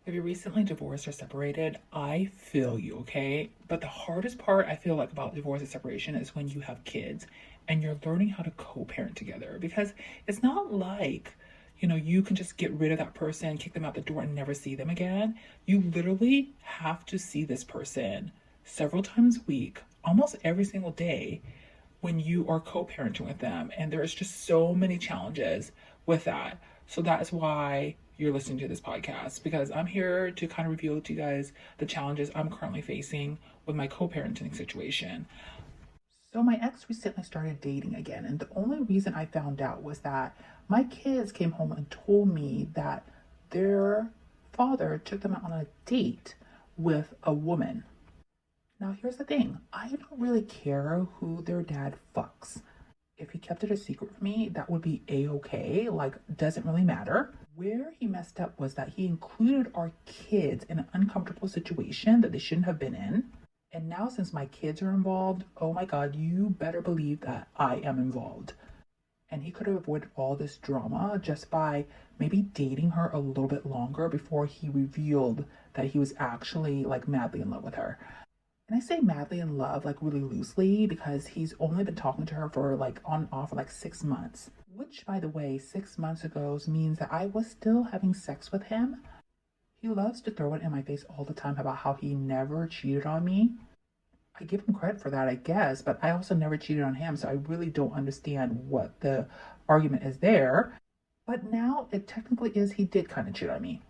If you're recently divorced or separated, I feel you, okay? But the hardest part I feel like about divorce and separation is when you have kids and you're learning how to co-parent together because it's not like, you can just get rid of that person, kick them out the door and never see them again. You literally have to see this person several times a week, almost every single day when you are co-parenting with them. And there's just so many challenges with that. So that is why you're listening to this podcast, because I'm here to kind of reveal to you guys the challenges I'm currently facing with my co-parenting situation. So my ex recently started dating again, and the only reason I found out was that my kids came home and told me that their father took them out on a date with a woman. Now, here's the thing, I don't really care who their dad fucks. If he kept it a secret from me, that would be a-okay. Like, doesn't really matter. Where he messed up was that he included our kids in an uncomfortable situation that they shouldn't have been in. And now, since my kids are involved, oh my God, you better believe that I am involved. And he could have avoided all this drama just by maybe dating her a little bit longer before he revealed that he was actually like madly in love with her. And I say madly in love, like really loosely, because he's only been talking to her for like on and off for like 6 months. Which, by the way, 6 months ago means that I was still having sex with him. He loves to throw it in my face all the time about how he never cheated on me. I give him credit for that, I guess, but I also never cheated on him, so I really don't understand what the argument is there. But now it technically is he did kind of cheat on me.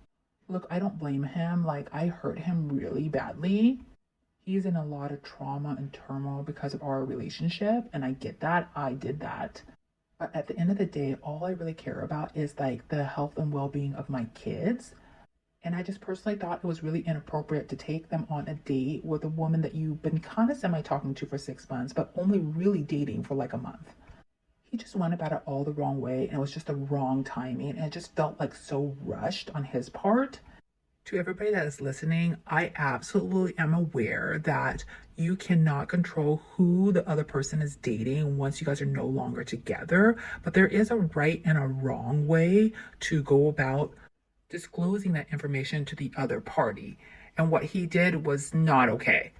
Look, I don't blame him. Like, I hurt him really badly. He's in a lot of trauma and turmoil because of our relationship, and I get that. I did that. But at the end of the day, all I really care about is like the health and well-being of my kids. And I just personally thought it was really inappropriate to take them on a date with a woman that you've been kind of semi talking to for 6 months, but only really dating for like a month. He just went about it all the wrong way, and it was just the wrong timing. And it just felt like so rushed on his part. To everybody that is listening, I absolutely am aware that you cannot control who the other person is dating once you guys are no longer together, but there is a right and a wrong way to go about disclosing that information to the other party. And what he did was not okay.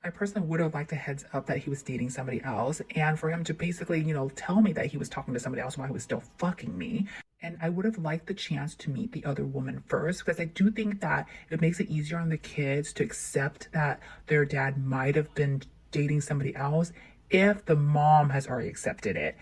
I personally would have liked a heads up that he was dating somebody else and for him to basically, tell me that he was talking to somebody else while he was still fucking me. And I would have liked the chance to meet the other woman first because I do think that it makes it easier on the kids to accept that their dad might have been dating somebody else if the mom has already accepted it.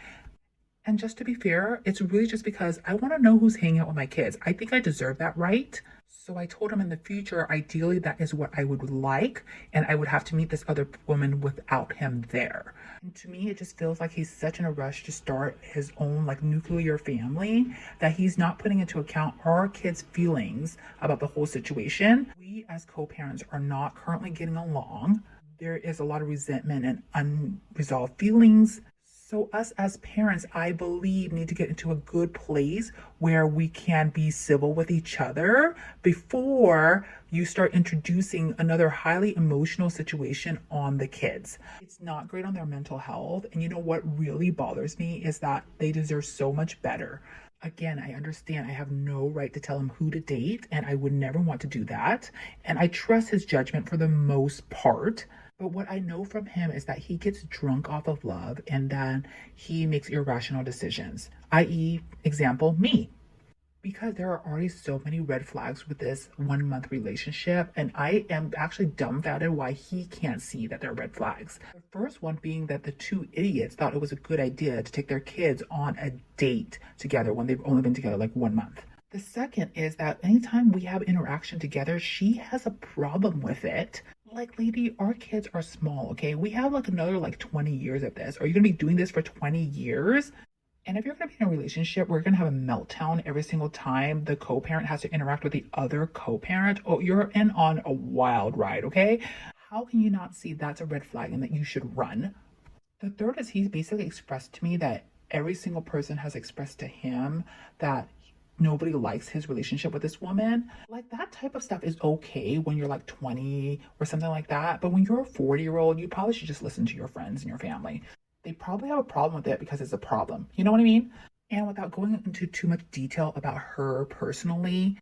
And just to be fair, it's really just because I want to know who's hanging out with my kids. I think I deserve that right. So I told him in the future, ideally, that is what I would like. And I would have to meet this other woman without him there. And to me, it just feels like he's such in a rush to start his own like nuclear family that he's not putting into account our kids' feelings about the whole situation. We as co-parents are not currently getting along. There is a lot of resentment and unresolved feelings. So us as parents, I believe, need to get into a good place where we can be civil with each other before you start introducing another highly emotional situation on the kids. It's not great on their mental health. And you know what really bothers me is that they deserve so much better. Again, I understand I have no right to tell him who to date, and I would never want to do that. And I trust his judgment for the most part. But what I know from him is that he gets drunk off of love and then he makes irrational decisions, i.e., example, me. Because there are already so many red flags with this 1 month relationship, and I am actually dumbfounded why he can't see that they're red flags. The first one being that the two idiots thought it was a good idea to take their kids on a date together when they've only been together like 1 month. The second is that anytime we have interaction together, she has a problem with it. Like, lady, our kids are small, okay? We have like another like 20 years of this. Are you gonna be doing this for 20 years? And if you're gonna be in a relationship, we're gonna have a meltdown every single time the co-parent has to interact with the other co-parent. Oh, you're in on a wild ride, okay? How can you not see that's a red flag and that you should run? The third is he's basically expressed to me that every single person has expressed to him that nobody likes his relationship with this woman. Like, that type of stuff is okay when you're like 20 or something like that. But when you're a 40-year-old, you probably should just listen to your friends and your family. They probably have a problem with it because it's a problem. You know what I mean? And without going into too much detail about her personally,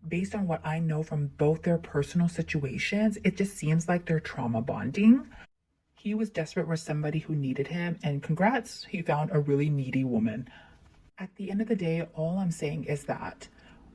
Based on what I know from both their personal situations, it just seems like they're trauma bonding. He was desperate for somebody who needed him, and congrats, he found a really needy woman. At the end of the day, all I'm saying is that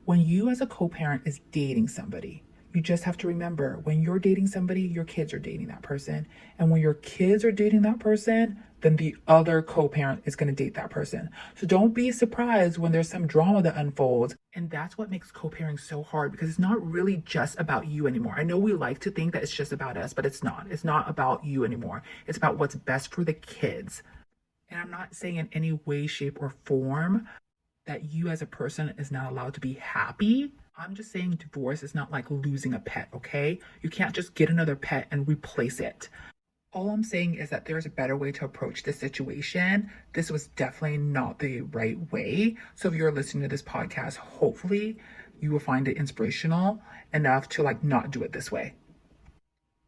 when you as a co-parent is dating somebody, you just have to remember when you're dating somebody, your kids are dating that person. And when your kids are dating that person, then the other co-parent is going to date that person. So don't be surprised when there's some drama that unfolds. And that's what makes co-parenting so hard, because it's not really just about you anymore. I know we like to think that it's just about us, but it's not. It's not about you anymore. It's about what's best for the kids. And I'm not saying in any way, shape, or form that you as a person is not allowed to be happy. I'm just saying divorce is not like losing a pet, okay? You can't just get another pet and replace it. All I'm saying is that there's a better way to approach this situation. This was definitely not the right way. So if you're listening to this podcast, hopefully you will find it inspirational enough to like not do it this way.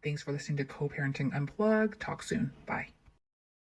Thanks for listening to Co-Parenting Unplugged. Talk soon. Bye.